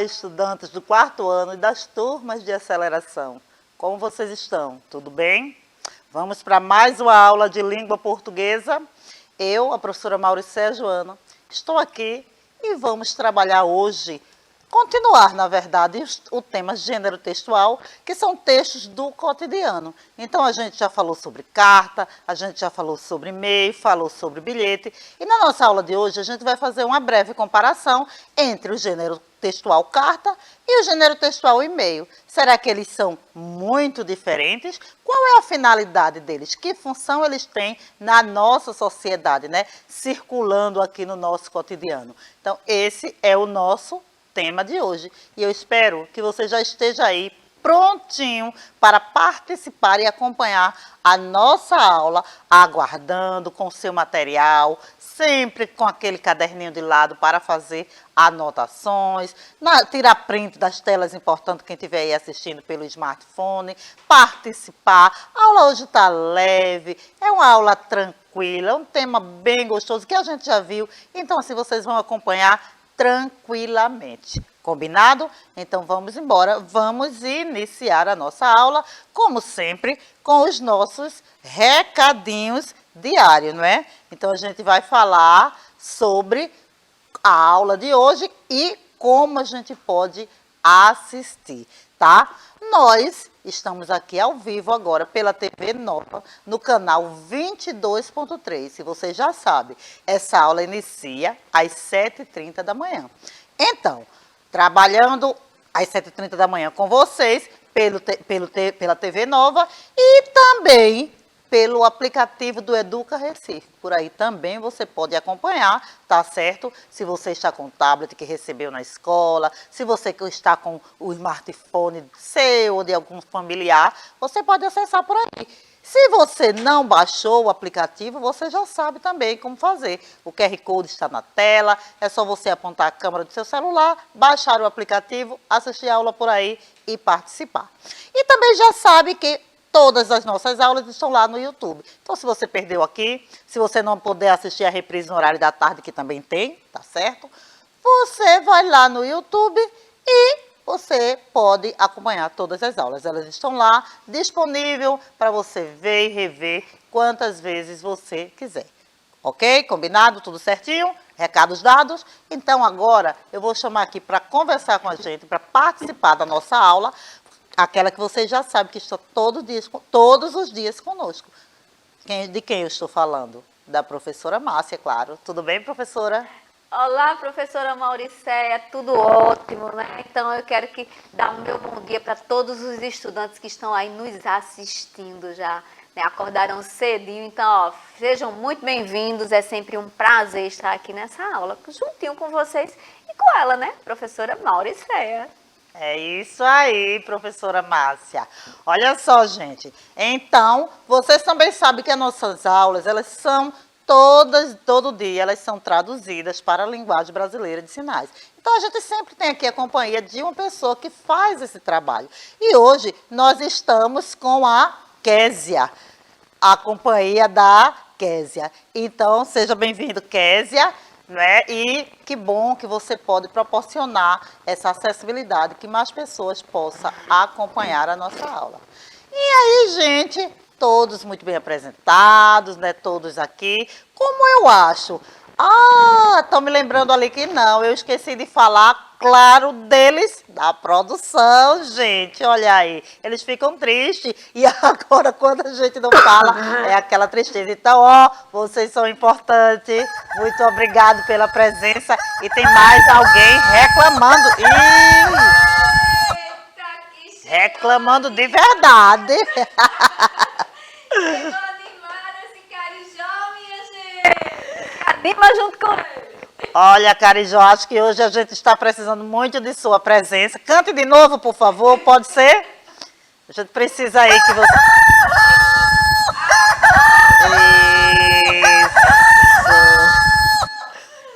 Olá, estudantes do 4º ano e das turmas de aceleração. Como vocês estão? Tudo bem? Vamos para mais uma aula de língua portuguesa. Eu, a professora Mauricéia Joana, estou aqui e vamos trabalhar hoje, continuar, na verdade, o tema gênero textual, que são textos do cotidiano. Então, a gente já falou sobre carta, a gente já falou sobre e-mail, falou sobre bilhete. E na nossa aula de hoje, a gente vai fazer uma breve comparação entre o gênero textual carta e o gênero textual e-mail. Será que eles são muito diferentes? Qual é a finalidade deles? Que função eles têm na nossa sociedade, né? Circulando aqui no nosso cotidiano. Então, esse é o nosso tema de hoje. E eu espero que você já esteja aí prontinho para participar e acompanhar a nossa aula, aguardando com o seu material, sempre com aquele caderninho de lado para fazer anotações, tirar print das telas importantes, quem estiver aí assistindo pelo smartphone, participar. A aula hoje está leve, é uma aula tranquila, um tema bem gostoso que a gente já viu, então assim vocês vão acompanhar tranquilamente. Combinado? Então vamos embora, vamos iniciar a nossa aula, como sempre, com os nossos recadinhos diários, não é? Então a gente vai falar sobre a aula de hoje e como a gente pode assistir, tá? Nós estamos aqui ao vivo agora pela TV Nova, no canal 22.3. Se você já sabe, essa aula inicia às 7h30 da manhã. Então, trabalhando às 7h30 da manhã com vocês, pela TV Nova e também pelo aplicativo do Educa Recife. Por aí também você pode acompanhar, tá certo? Se você está com o tablet que recebeu na escola, se você que está com o smartphone seu ou de algum familiar, você pode acessar por aí. Se você não baixou o aplicativo, você já sabe também como fazer. O QR Code está na tela, é só você apontar a câmera do seu celular, baixar o aplicativo, assistir a aula por aí e participar. E também já sabe que todas as nossas aulas estão lá no YouTube. Então, se você perdeu aqui, se você não puder assistir a reprise no horário da tarde, que também tem, tá certo? Você vai lá no YouTube e você pode acompanhar todas as aulas. Elas estão lá, disponível para você ver e rever quantas vezes você quiser. Ok? Combinado? Tudo certinho? Recados dados? Então, agora, eu vou chamar aqui para conversar com a gente, para participar da nossa aula, aquela que vocês já sabem que está todos os dias conosco. De quem eu estou falando? Da professora Márcia, claro. Tudo bem, professora? Olá, professora Mauricéia, tudo ótimo, né? Então eu quero dar o meu bom dia para todos os estudantes que estão aí nos assistindo já, né? Acordaram cedinho, então, ó, sejam muito bem-vindos, é sempre um prazer estar aqui nessa aula, juntinho com vocês e com ela, né? Professora Mauricéia. É isso aí, professora Márcia. Olha só, gente. Então, vocês também sabem que as nossas aulas, elas são todo dia, elas são traduzidas para a linguagem brasileira de sinais. Então, a gente sempre tem aqui a companhia de uma pessoa que faz esse trabalho. E hoje, nós estamos com a Késia, a companhia da Késia. Então, seja bem-vindo, Késia. Né? E que bom que você pode proporcionar essa acessibilidade, que mais pessoas possam acompanhar a nossa aula. E aí, gente, todos muito bem apresentados, né? Todos aqui. Como eu acho? Estão me lembrando ali que não, eu esqueci de falar, claro, deles, da produção, gente, olha aí. Eles ficam tristes e agora quando a gente não fala, é aquela tristeza. Então, ó, vocês são importantes, muito obrigado pela presença. E tem mais alguém reclamando. Reclamando de verdade. Anima junto com ele. Olha, Carijó, acho que hoje a gente está precisando muito de sua presença. Cante de novo, por favor, pode ser? A gente precisa aí que você...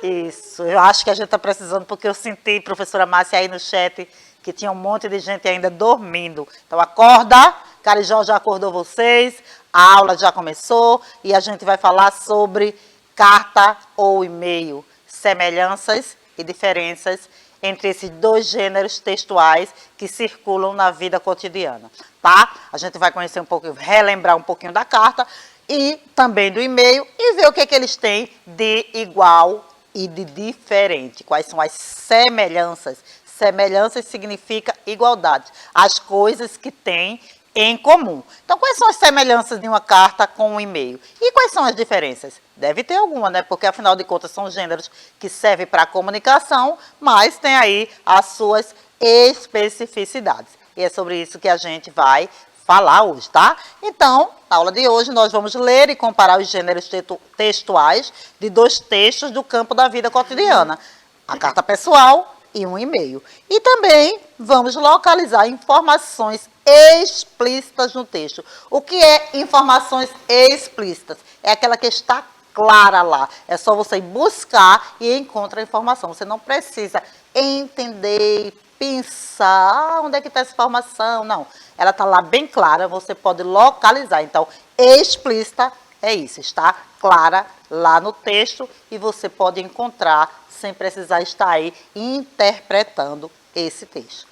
Isso, eu acho que a gente está precisando, porque eu senti, professora Márcia, aí no chat, que tinha um monte de gente ainda dormindo. Então, acorda, Carijó já acordou vocês, a aula já começou e a gente vai falar sobre carta ou e-mail, semelhanças e diferenças entre esses dois gêneros textuais que circulam na vida cotidiana, tá? A gente vai conhecer um pouquinho, relembrar um pouquinho da carta e também do e-mail e ver o que é que eles têm de igual e de diferente. Quais são as semelhanças? Semelhanças significa igualdade, as coisas que têm em comum. Então, quais são as semelhanças de uma carta com um e-mail? E quais são as diferenças? Deve ter alguma, né? Porque, afinal de contas, são gêneros que servem para a comunicação, mas tem aí as suas especificidades. E é sobre isso que a gente vai falar hoje, tá? Então, na aula de hoje, nós vamos ler e comparar os gêneros textuais de dois textos do campo da vida cotidiana. A carta pessoal e um e-mail. E também vamos localizar informações explícitas no texto. O que é informações explícitas? É aquela que está clara lá. É só você buscar e encontrar a informação. Você não precisa entender, pensar, onde é que está essa informação? Não. Ela está lá bem clara, você pode localizar. Então, explícita é isso, está clara lá no texto e você pode encontrar sem precisar estar aí interpretando esse texto.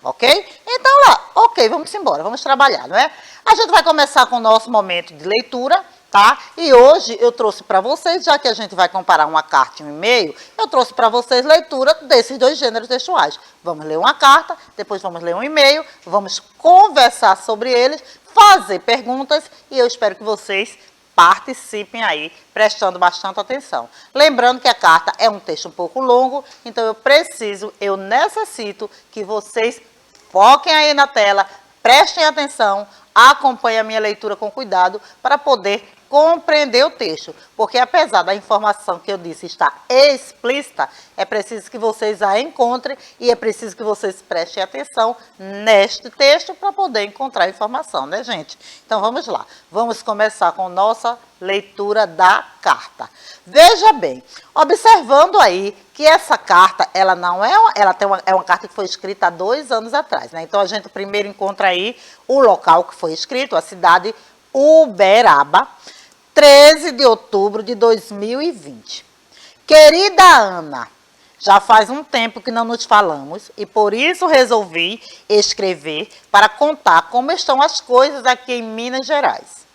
Ok? Então lá, ok, vamos embora, vamos trabalhar, não é? A gente vai começar com o nosso momento de leitura, tá? E hoje eu trouxe para vocês, já que a gente vai comparar uma carta e um e-mail, eu trouxe para vocês leitura desses dois gêneros textuais. Vamos ler uma carta, depois vamos ler um e-mail, vamos conversar sobre eles, fazer perguntas e eu espero que vocês participem aí, prestando bastante atenção. Lembrando que a carta é um texto um pouco longo, então eu necessito que vocês foquem aí na tela, prestem atenção, acompanhem a minha leitura com cuidado para poder compreender o texto, porque apesar da informação que eu disse estar explícita, é preciso que vocês a encontrem e é preciso que vocês prestem atenção neste texto para poder encontrar a informação, né, gente? Então vamos lá, vamos começar com nossa leitura da carta. Veja bem, observando aí que essa carta, ela não é, é uma carta que foi escrita há 2 anos atrás, né? Então a gente primeiro encontra aí o local que foi escrito, a cidade Uberaba, 13 de outubro de 2020. Querida Ana, já faz um tempo que não nos falamos e por isso resolvi escrever para contar como estão as coisas aqui em Minas Gerais.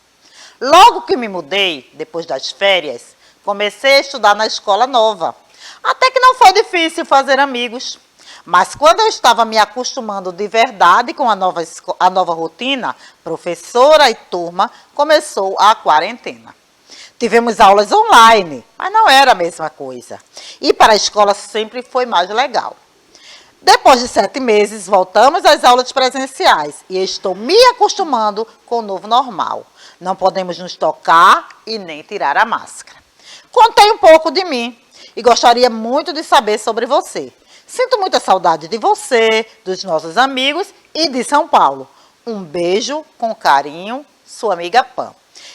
Logo que me mudei, depois das férias, comecei a estudar na escola nova. Até que não foi difícil fazer amigos. Mas quando eu estava me acostumando de verdade com a nova rotina, professora e turma, começou a quarentena. Tivemos aulas online, mas não era a mesma coisa. Ir para a escola sempre foi mais legal. Depois de 7 meses, voltamos às aulas presenciais e estou me acostumando com o novo normal. Não podemos nos tocar e nem tirar a máscara. Contei um pouco de mim e gostaria muito de saber sobre você. Sinto muita saudade de você, dos nossos amigos e de São Paulo. Um beijo com carinho, sua amiga Pam.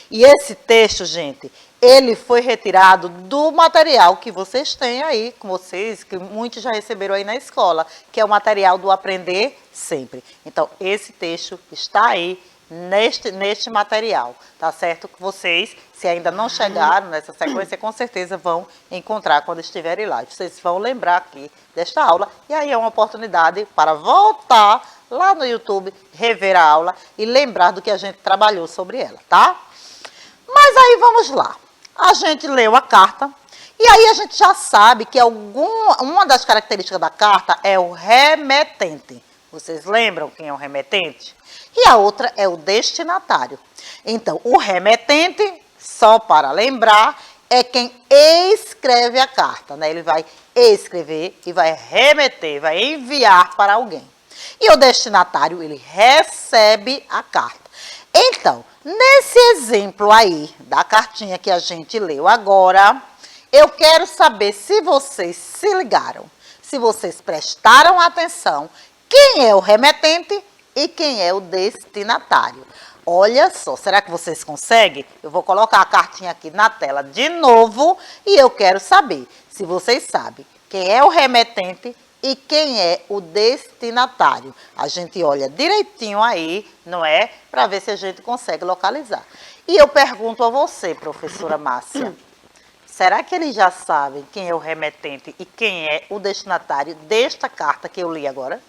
E esse texto, gente, ele foi retirado do material que vocês têm aí com vocês, que muitos já receberam aí na escola, que é o material do Aprender Sempre. Então, esse texto está aí neste material, tá certo? Que vocês, se ainda não chegaram nessa sequência, com certeza vão encontrar quando estiverem lá. Vocês vão lembrar aqui desta aula e aí é uma oportunidade para voltar lá no YouTube, rever a aula e lembrar do que a gente trabalhou sobre ela, tá? Mas aí vamos lá. A gente leu a carta e aí a gente já sabe que uma das características da carta é o remetente. Vocês lembram quem é o remetente? E a outra é o destinatário. Então, o remetente, só para lembrar, é quem escreve a carta, né? Ele vai escrever e vai remeter, vai enviar para alguém. E o destinatário, ele recebe a carta. Então, nesse exemplo aí, da cartinha que a gente leu agora, eu quero saber se vocês se ligaram, se vocês prestaram atenção, quem é o remetente e quem é o destinatário. Olha só, será que vocês conseguem? Eu vou colocar a cartinha aqui na tela de novo e eu quero saber se vocês sabem quem é o remetente e quem é o destinatário. A gente olha direitinho aí, não é? Para ver se a gente consegue localizar. E eu pergunto a você, professora Márcia, será que eles já sabem quem é o remetente e quem é o destinatário desta carta que eu li agora?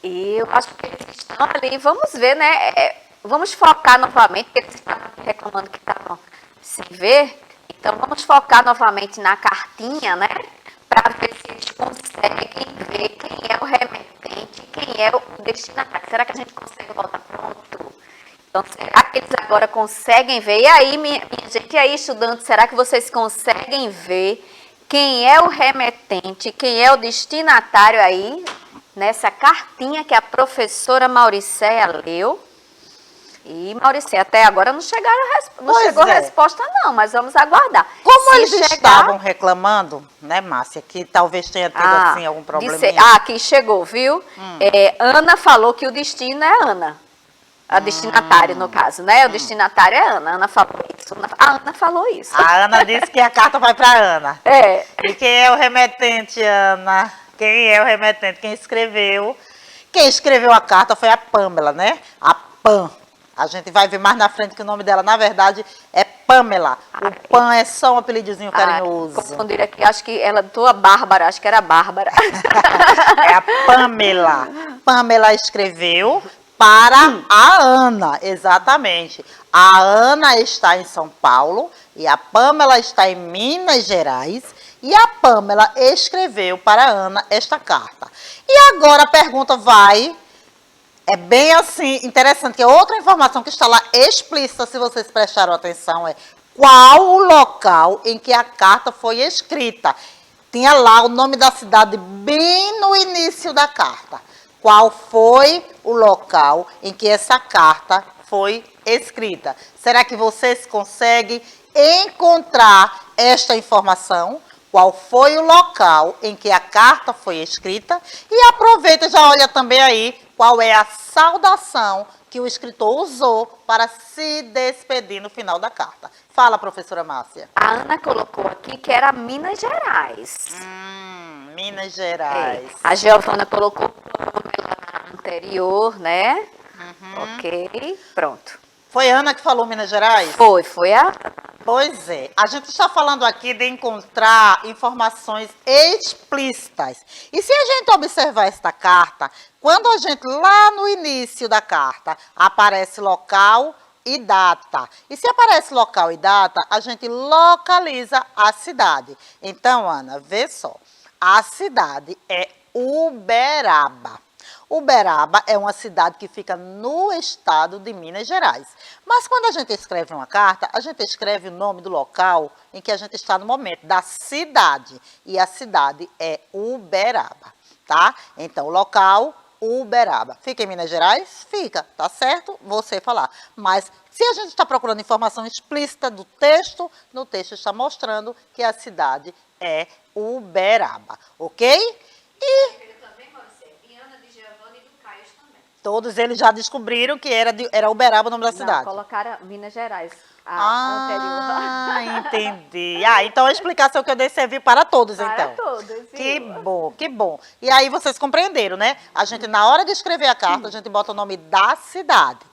Eu acho que eles estão ali, vamos ver, né? Vamos focar novamente, porque eles estavam reclamando que estavam sem ver. Então, vamos focar novamente na cartinha, né? Para ver se eles conseguem ver quem é o remetente, quem é o destinatário. Será que a gente consegue voltar pronto? Então, será que eles agora conseguem ver? E aí, minha gente, e aí, estudantes, será que vocês conseguem ver quem é o remetente, quem é o destinatário aí, nessa cartinha que a professora Mauricéia leu? E, Mauricéia, até agora não chegou a resposta não, mas vamos aguardar. Como eles estavam reclamando, né, Márcia, que talvez tenha tido assim algum probleminha. Aqui chegou, viu? Ana falou que o destino é Ana. A destinatária, no caso, né? O destinatário é Ana. Ana falou isso. A Ana falou isso. A Ana disse que a carta vai para Ana. É. E quem é o remetente, Ana? Quem é o remetente? Quem escreveu? Quem escreveu a carta foi a Pamela, né? A Pam. A gente vai ver mais na frente que o nome dela, na verdade, é Pamela. O Pam é só um apelidozinho carinhoso. Confundir aqui, acho que ela tua Bárbara, acho que era Bárbara. É a Pamela. Pamela escreveu para a Ana, exatamente. A Ana está em São Paulo e a Pamela está em Minas Gerais. E a Pamela escreveu para a Ana esta carta. E agora a pergunta vai... É bem assim, interessante, que outra informação que está lá explícita, se vocês prestaram atenção, é qual o local em que a carta foi escrita. Tinha lá o nome da cidade bem no início da carta. Qual foi o local em que essa carta foi escrita? Será que vocês conseguem encontrar esta informação? Qual foi o local em que a carta foi escrita? E aproveita e já olha também aí qual é a saudação que o escritor usou para se despedir no final da carta. Fala, professora Márcia. A Ana colocou aqui que era Minas Gerais. Minas Gerais. A Giovana colocou Pamela anterior, né? Ok, pronto. Foi Ana que falou Minas Gerais? Foi a... Pois é. A gente está falando aqui de encontrar informações explícitas. E se a gente observar esta carta, quando a gente, lá no início da carta, aparece local e data. E se aparece local e data, a gente localiza a cidade. Então, Ana, vê só. A cidade é Uberaba. Uberaba é uma cidade que fica no estado de Minas Gerais. Mas quando a gente escreve uma carta, a gente escreve o nome do local em que a gente está no momento, da cidade. E a cidade é Uberaba, tá? Então, local, Uberaba. Fica em Minas Gerais? Fica, tá certo? Você falar. Mas se a gente está procurando informação explícita do texto, no texto está mostrando que a cidade é Uberaba, ok? Todos eles já descobriram que era Uberaba o nome da cidade. Não, colocaram Minas Gerais, anterior. Entendi. Então a explicação que eu dei serviu para todos, então. Para todos, viu? Que bom, que bom. E aí vocês compreenderam, né? A gente, na hora de escrever a carta, a gente bota o nome da cidade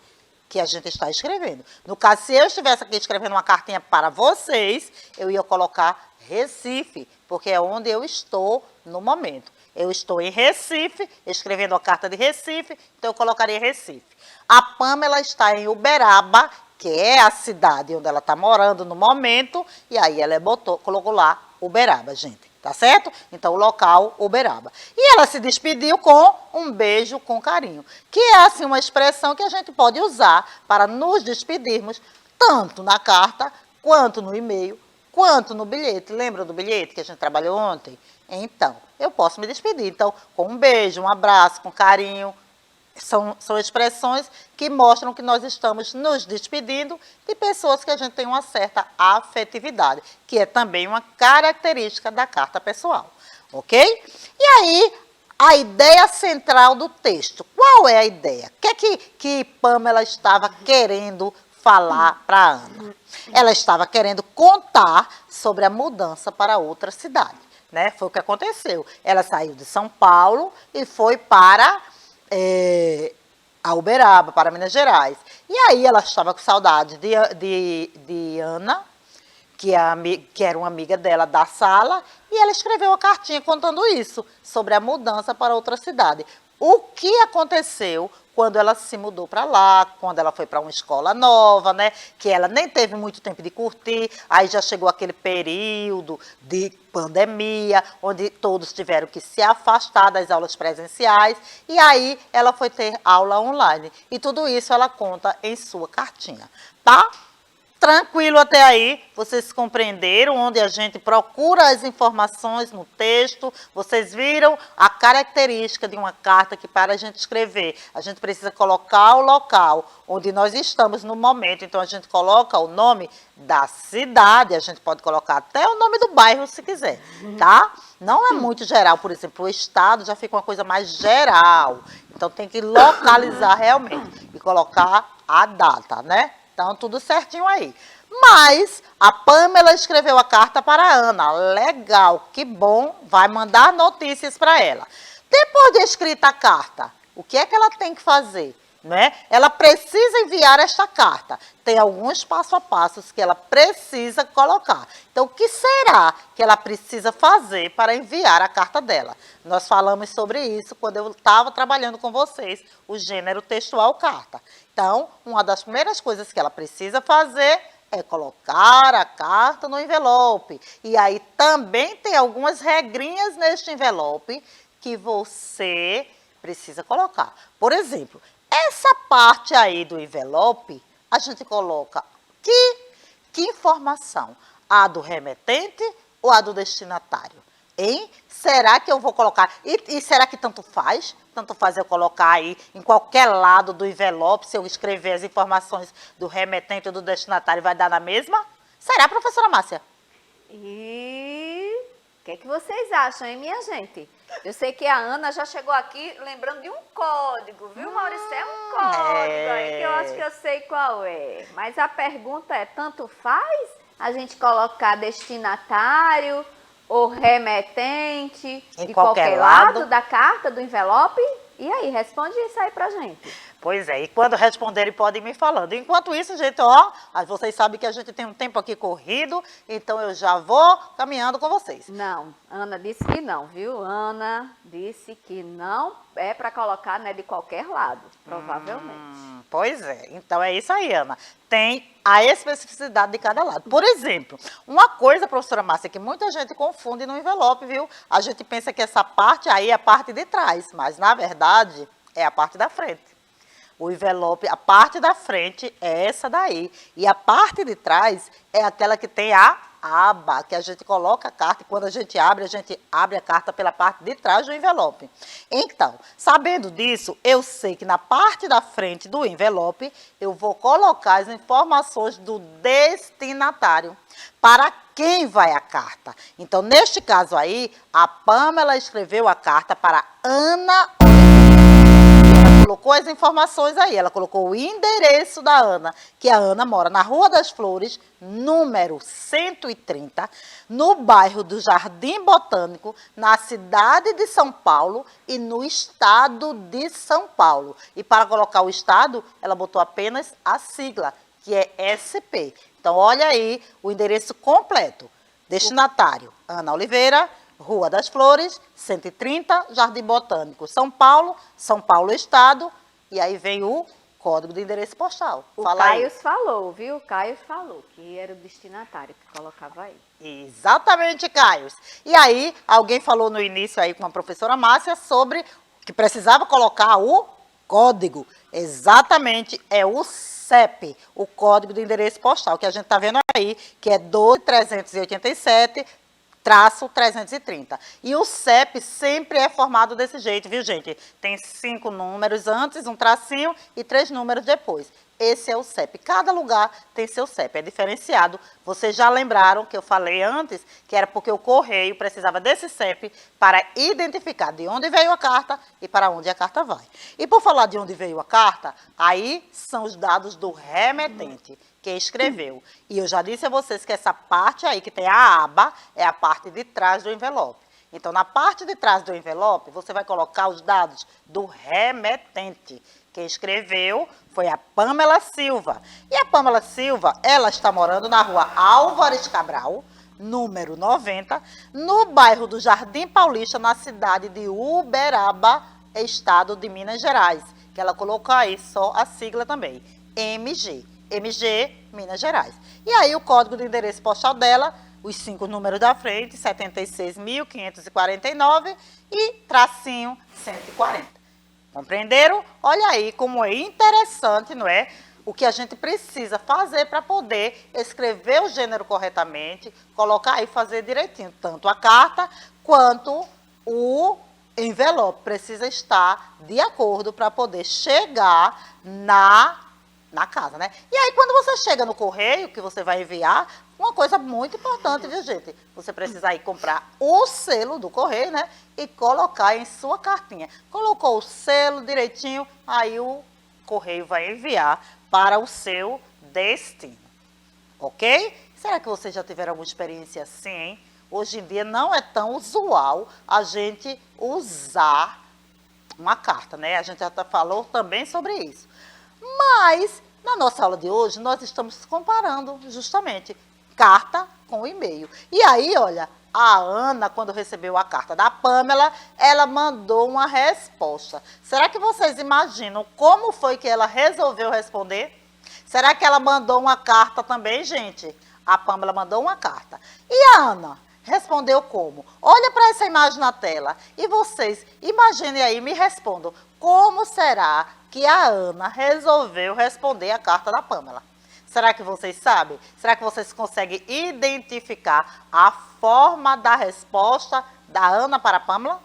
que a gente está escrevendo. No caso, se eu estivesse aqui escrevendo uma cartinha para vocês, eu ia colocar Recife, porque é onde eu estou no momento. Eu estou em Recife, escrevendo a carta de Recife, então eu colocaria Recife. A Pamela está em Uberaba, que é a cidade onde ela está morando no momento, e aí ela colocou lá Uberaba, gente, tá certo? Então, o local, Uberaba. E ela se despediu com um beijo com carinho, que é assim uma expressão que a gente pode usar para nos despedirmos, tanto na carta, quanto no e-mail, quanto no bilhete. Lembra do bilhete que a gente trabalhou ontem? Então, eu posso me despedir. Então, com um beijo, um abraço, com carinho. São expressões que mostram que nós estamos nos despedindo de pessoas que a gente tem uma certa afetividade, que é também uma característica da carta pessoal, ok? E aí, a ideia central do texto. Qual é a ideia? O que é que Pamela estava querendo falar para a Ana? Ela estava querendo contar sobre a mudança para outra cidade. Né? Foi o que aconteceu. Ela saiu de São Paulo e foi para a Uberaba, para Minas Gerais. E aí ela estava com saudade de Ana, que era uma amiga dela da sala, e ela escreveu a cartinha contando isso, sobre a mudança para outra cidade. O que aconteceu quando ela se mudou para lá, quando ela foi para uma escola nova, né? Que ela nem teve muito tempo de curtir, aí já chegou aquele período de pandemia, onde todos tiveram que se afastar das aulas presenciais, e aí ela foi ter aula online. E tudo isso ela conta em sua cartinha, tá? Tranquilo até aí, vocês compreenderam onde a gente procura as informações no texto, vocês viram a característica de uma carta que para a gente escrever, a gente precisa colocar o local onde nós estamos no momento, então a gente coloca o nome da cidade, a gente pode colocar até o nome do bairro se quiser, tá? Não é muito geral, por exemplo, o estado já fica uma coisa mais geral, então tem que localizar realmente e colocar a data, né? Então, tudo certinho aí. Mas a Pamela escreveu a carta para a Ana. Legal, que bom, vai mandar notícias para ela. Depois de escrita a carta, o que é que ela tem que fazer? Né? Ela precisa enviar esta carta. Tem alguns passo a passos que ela precisa colocar. Então, o que será que ela precisa fazer para enviar a carta dela? Nós falamos sobre isso quando eu estava trabalhando com vocês, o gênero textual carta. Então, uma das primeiras coisas que ela precisa fazer é colocar a carta no envelope. E aí também tem algumas regrinhas neste envelope que você precisa colocar. Por exemplo, essa parte aí do envelope, a gente coloca que informação? A do remetente ou a do destinatário? Hein? Será que eu vou colocar? E será que tanto faz? Tanto faz eu colocar aí em qualquer lado do envelope, se eu escrever as informações do remetente ou do destinatário, vai dar na mesma? Será, professora Márcia? E o que é que vocês acham, hein, minha gente? Eu sei que a Ana já chegou aqui lembrando de um código, viu, Maurício? É um código aí que eu acho que eu sei qual é. Mas a pergunta é, tanto faz a gente colocar destinatário ou remetente de qualquer lado da carta, do envelope? E aí, responde isso aí pra gente. Pois é, e quando responderem podem me falando. Enquanto isso, gente, ó, vocês sabem que a gente tem um tempo aqui corrido, então eu já vou caminhando com vocês. Não, Ana disse que não, viu? Ana disse que não é para colocar, né, de qualquer lado, provavelmente. Pois é, então é isso aí, Ana. Tem a especificidade de cada lado. Por exemplo, uma coisa, professora Márcia, que muita gente confunde no envelope, viu? A gente pensa que essa parte aí é a parte de trás, mas na verdade é a parte da frente. O envelope, a parte da frente é essa daí. E a parte de trás é aquela que tem a aba, que a gente coloca a carta e quando a gente abre a carta pela parte de trás do envelope. Então, sabendo disso, eu sei que na parte da frente do envelope, eu vou colocar as informações do destinatário. Para quem vai a carta? Então, neste caso aí, a Pamela escreveu a carta para Ana. Colocou as informações aí, ela colocou o endereço da Ana, que a Ana mora na Rua das Flores, número 130, no bairro do Jardim Botânico, na cidade de São Paulo e no estado de São Paulo. E para colocar o estado, ela botou apenas a sigla, que é SP. Então, olha aí o endereço completo. Destinatário, Ana Oliveira, Rua das Flores, 130, Jardim Botânico, São Paulo Estado, e aí vem o código de endereço postal. O Caio falou, viu? O Caio falou que era o destinatário que colocava aí. Exatamente, Caio. E aí, alguém falou no início aí com a professora Márcia sobre que precisava colocar o código. Exatamente, é o CEP, o código de endereço postal, que a gente está vendo aí, que é 12387, traço 330. E o CEP sempre é formado desse jeito, viu, gente? Tem 5 números antes, um tracinho e 3 números depois. Esse é o CEP. Cada lugar tem seu CEP, é diferenciado. Vocês já lembraram que eu falei antes que era porque o correio precisava desse CEP para identificar de onde veio a carta e para onde a carta vai. E por falar de onde veio a carta, aí são os dados do remetente, que escreveu. E eu já disse a vocês que essa parte aí, que tem a aba, é a parte de trás do envelope. Então, na parte de trás do envelope, você vai colocar os dados do remetente, Quem escreveu foi a Pamela Silva. E a Pamela Silva, ela está morando na rua Álvares Cabral, número 90, no bairro do Jardim Paulista, na cidade de Uberaba, estado de Minas Gerais. Que ela colocou aí só a sigla também, MG. MG, Minas Gerais. E aí o código de endereço postal dela, os 5 números da frente, 76.549 e tracinho 140. Compreenderam? Olha aí como é interessante, não é? O que a gente precisa fazer para poder escrever o gênero corretamente, colocar aí, fazer direitinho. Tanto a carta quanto o envelope precisa estar de acordo para poder chegar na casa, né? E aí, quando você chega no correio, que você vai enviar, uma coisa muito importante, viu, gente? Você precisa ir comprar o selo do correio, né? E colocar em sua cartinha. Colocou o selo direitinho, aí o correio vai enviar para o seu destino. Ok? Será que vocês já tiveram alguma experiência assim, hein? Hoje em dia não é tão usual a gente usar uma carta, né? A gente já falou também sobre isso. Mas, na nossa aula de hoje, nós estamos comparando justamente carta com e-mail. E aí, olha, a Ana, quando recebeu a carta da Pamela, ela mandou uma resposta. Será que vocês imaginam como foi que ela resolveu responder? Será que ela mandou uma carta também, gente? A Pamela mandou uma carta. E a Ana respondeu como? Olha para essa imagem na tela e vocês imaginem aí, me respondam. Como será que a Ana resolveu responder a carta da Pamela? Será que vocês sabem? Será que vocês conseguem identificar a forma da resposta da Ana para a Pamela?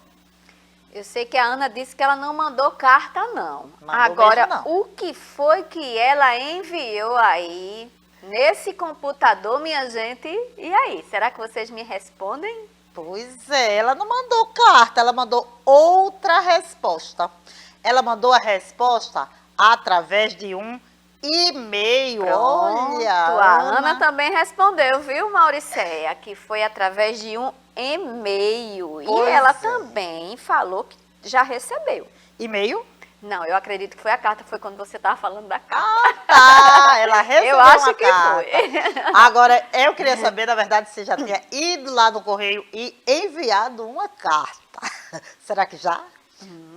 Eu sei que a Ana disse que ela não mandou carta, não. Mandou Agora, mesmo, não. o que foi que ela enviou aí nesse computador, minha gente? E aí, será que vocês me respondem? Pois é, ela não mandou carta, ela mandou outra resposta. Ela mandou a resposta através de um e-mail. Olha, A Ana também respondeu, viu, Mauricéia? Que foi através de um e-mail. E Pois ela é. também falou que já recebeu. E-mail? Não, eu acredito que foi a carta, foi quando você estava falando da carta. Tá, ela recebeu Eu acho uma que carta. foi. Agora, eu queria saber, na verdade, se já tinha ido lá no correio e enviado uma carta. Será que já?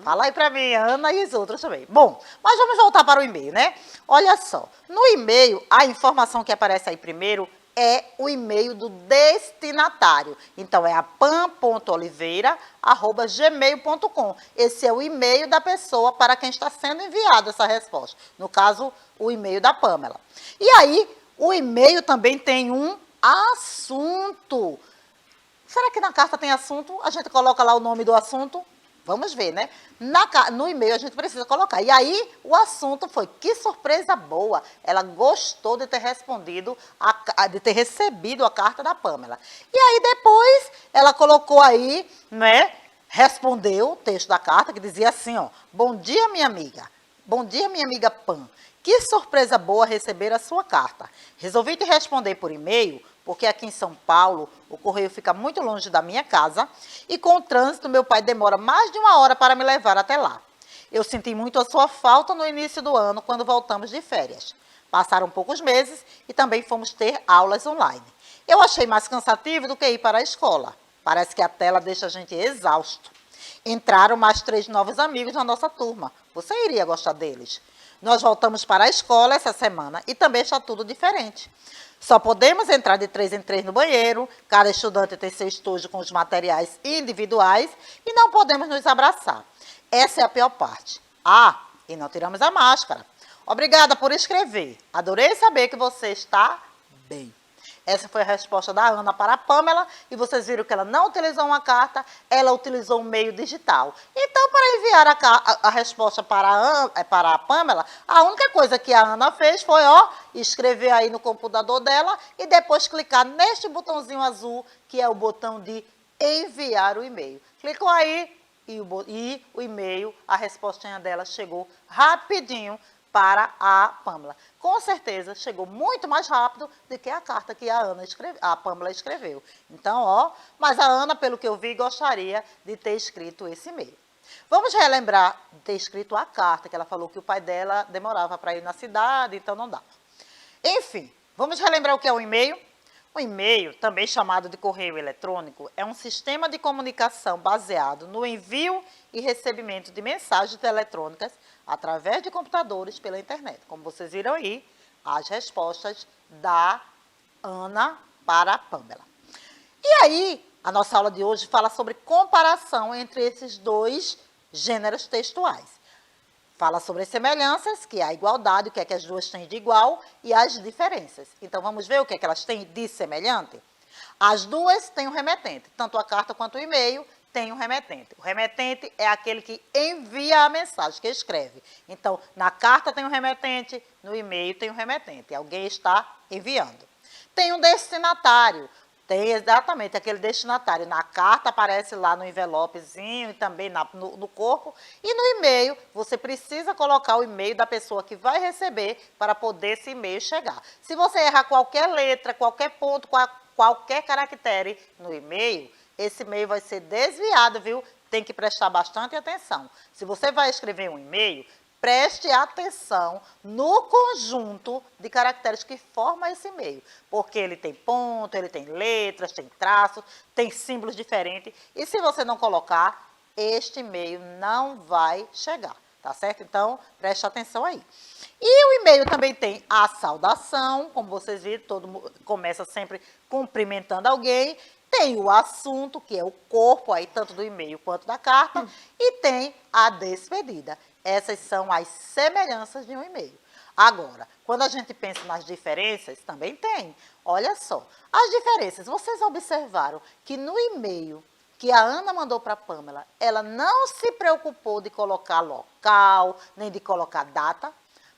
Fala aí pra mim, Ana e os outros também. Bom, mas vamos voltar para o e-mail, né? Olha só, no e-mail, a informação que aparece aí primeiro é o e-mail do destinatário. Então, é a pam.oliveira@gmail.com. Esse é o e-mail da pessoa para quem está sendo enviada essa resposta. No caso, o e-mail da Pamela. E aí, o e-mail também tem um assunto. Será que na carta tem assunto? A gente coloca lá o nome do assunto? Vamos ver, né? No e-mail a gente precisa colocar. E aí, o assunto foi, que surpresa boa. Ela gostou de ter respondido, de ter recebido a carta da Pamela. E aí, depois, ela colocou aí, né? Respondeu o texto da carta, que dizia assim, ó. Bom dia, minha amiga. Bom dia, minha amiga Pam. Que surpresa boa receber a sua carta. Resolvi te responder por e-mail, porque aqui em São Paulo o correio fica muito longe da minha casa e com o trânsito meu pai demora mais de 1 hora para me levar até lá. Eu senti muito a sua falta no início do ano, quando voltamos de férias. Passaram poucos meses e também fomos ter aulas online. Eu achei mais cansativo do que ir para a escola. Parece que a tela deixa a gente exausto. Entraram mais 3 novos amigos na nossa turma. Você iria gostar deles? Nós voltamos para a escola essa semana e também está tudo diferente. Só podemos entrar de 3 em 3 no banheiro, cada estudante tem seu estojo com os materiais individuais e não podemos nos abraçar. Essa é a pior parte. Ah, e não tiramos a máscara. Obrigada por escrever. Adorei saber que você está bem. Essa foi a resposta da Ana para a Pamela, e vocês viram que ela não utilizou uma carta, ela utilizou um meio digital. Então, para enviar a resposta para a Pamela, a única coisa que a Ana fez foi, ó, escrever aí no computador dela e depois clicar neste botãozinho azul, que é o botão de enviar o e-mail. Clicou aí e o e-mail, a respostinha dela chegou rapidinho para a Pamela. Com certeza, chegou muito mais rápido do que a carta que a Pamela escreveu. Então, ó, mas a Ana, pelo que eu vi, gostaria de ter escrito esse e-mail. Vamos relembrar de ter escrito a carta, que ela falou que o pai dela demorava para ir na cidade, então não dava. Enfim, vamos relembrar o que é o e-mail? O e-mail, também chamado de correio eletrônico, é um sistema de comunicação baseado no envio e recebimento de mensagens eletrônicas através de computadores pela internet. Como vocês viram aí, as respostas da Ana para a Pamela. E aí, a nossa aula de hoje fala sobre comparação entre esses dois gêneros textuais. Fala sobre as semelhanças, que é a igualdade, o que é que as duas têm de igual, e as diferenças. Então, vamos ver o que é que elas têm de semelhante? As duas têm um remetente, tanto a carta quanto o e-mail tem um remetente. O remetente é aquele que envia a mensagem, que escreve. Então, na carta tem um remetente, no e-mail tem um remetente. Alguém está enviando. Tem um destinatário. Tem exatamente aquele destinatário. Na carta aparece lá no envelopezinho e também no corpo. E no e-mail, você precisa colocar o e-mail da pessoa que vai receber para poder esse e-mail chegar. Se você errar qualquer letra, qualquer ponto, qualquer caractere no e-mail, esse e-mail vai ser desviado, viu? Tem que prestar bastante atenção. Se você vai escrever um e-mail, preste atenção no conjunto de caracteres que forma esse e-mail, porque ele tem ponto, ele tem letras, tem traços, tem símbolos diferentes, e se você não colocar, este e-mail não vai chegar, tá certo? Então, preste atenção aí. E o e-mail também tem a saudação, como vocês viram, todo mundo começa sempre cumprimentando alguém. Tem o assunto, que é o corpo aí, tanto do e-mail quanto da carta, e tem a despedida. Essas são as semelhanças de um e-mail. Agora, quando a gente pensa nas diferenças, também tem. Olha só, as diferenças. Vocês observaram que no e-mail que a Ana mandou para a Pamela, ela não se preocupou de colocar local, nem de colocar data?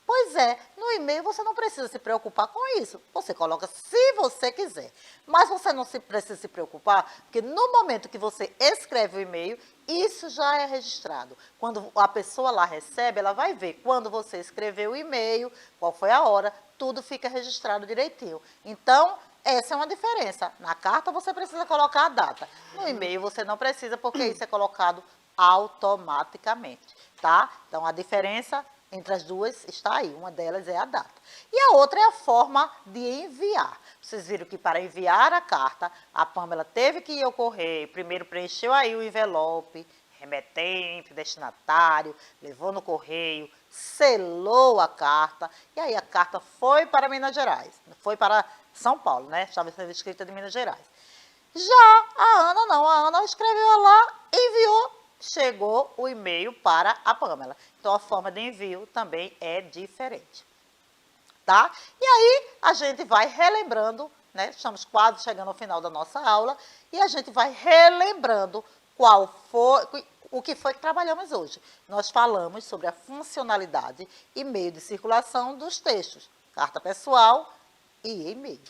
Pois é, no e-mail você não precisa se preocupar com isso. Você coloca se você quiser. Mas você não precisa se preocupar, porque no momento que você escreve o e-mail, isso já é registrado. Quando a pessoa lá recebe, ela vai ver quando você escreveu o e-mail, qual foi a hora, tudo fica registrado direitinho. Então, essa é uma diferença. Na carta você precisa colocar a data. No e-mail você não precisa, porque isso é colocado automaticamente, tá? Então, a diferença entre as duas está aí, uma delas é a data. E a outra é a forma de enviar. Vocês viram que para enviar a carta, a Pamela teve que ir ao correio, primeiro preencheu aí o envelope, remetente, destinatário, levou no correio, selou a carta, e aí a carta foi para Minas Gerais, foi para São Paulo, né? Estava sendo escrita de Minas Gerais. Já a Ana não, a Ana escreveu lá, enviou, chegou o e-mail para a Pamela. Então, a forma de envio também é diferente, tá? E aí, a gente vai relembrando, né? Estamos quase chegando ao final da nossa aula, e a gente vai relembrando o que foi que trabalhamos hoje. Nós falamos sobre a funcionalidade e meio de circulação dos textos, carta pessoal e e-mail.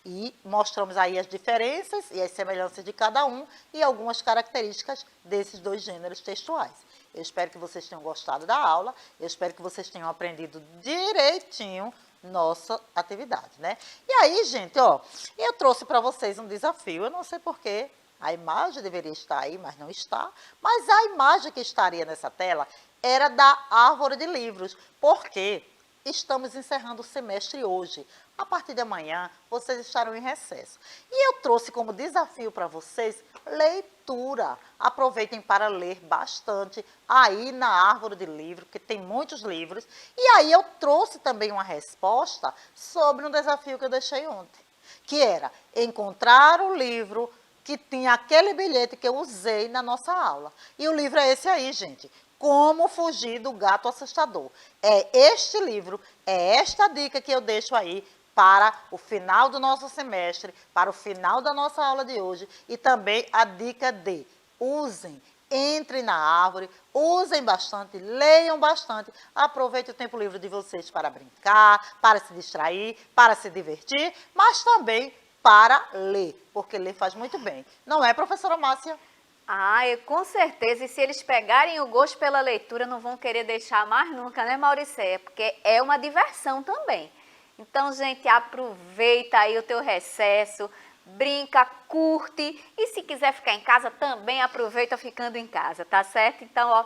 E mostramos aí as diferenças e as semelhanças de cada um e algumas características desses dois gêneros textuais. Eu espero que vocês tenham gostado da aula, eu espero que vocês tenham aprendido direitinho nossa atividade, né? E aí, gente, ó, eu trouxe para vocês um desafio, eu não sei porquê, a imagem deveria estar aí, mas não está, mas a imagem que estaria nessa tela era da árvore de livros, porque estamos encerrando o semestre hoje. A partir de amanhã, vocês estarão em recesso. E eu trouxe como desafio para vocês leitura. Aproveitem para ler bastante aí na árvore de livro, porque tem muitos livros. E aí eu trouxe também uma resposta sobre um desafio que eu deixei ontem, que era encontrar o livro que tinha aquele bilhete que eu usei na nossa aula. E o livro é esse aí, gente. Como Fugir do Gato Assustador. É este livro, é esta dica que eu deixo aí para o final do nosso semestre, para o final da nossa aula de hoje, e também a dica de usem, entrem na árvore, usem bastante, leiam bastante, aproveitem o tempo livre de vocês para brincar, para se distrair, para se divertir, mas também para ler, porque ler faz muito bem. Não é, professora Márcia? Ah, com certeza. E se eles pegarem o gosto pela leitura, não vão querer deixar mais nunca, né, Mauricéia? Porque é uma diversão também. Então, gente, aproveita aí o teu recesso, brinca, curte. E se quiser ficar em casa, também aproveita ficando em casa, tá certo? Então, ó,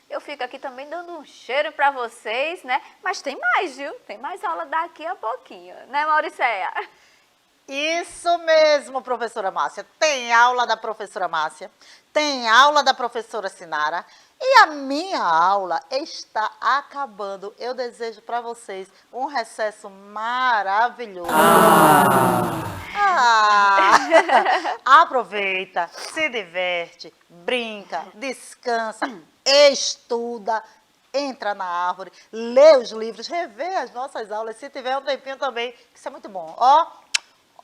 eu fico aqui também dando um cheiro para vocês, né? Mas tem mais, viu? Tem mais aula daqui a pouquinho, né, Mauricéia? Isso mesmo, professora Márcia. Tem aula da professora Márcia, tem aula da professora Sinara e a minha aula está acabando. Eu desejo para vocês um recesso maravilhoso. Aproveita, se diverte, brinca, descansa, estuda, entra na árvore, lê os livros, revê as nossas aulas, se tiver um tempinho também, que isso é muito bom. Ó,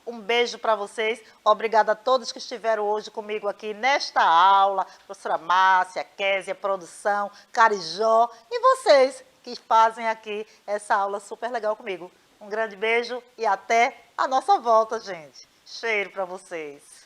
um beijo para vocês. Obrigada a todos que estiveram hoje comigo aqui nesta aula. Professora Márcia, Késia, produção, Carijó e vocês que fazem aqui essa aula super legal comigo. Um grande beijo e até a nossa volta, gente. Cheiro para vocês.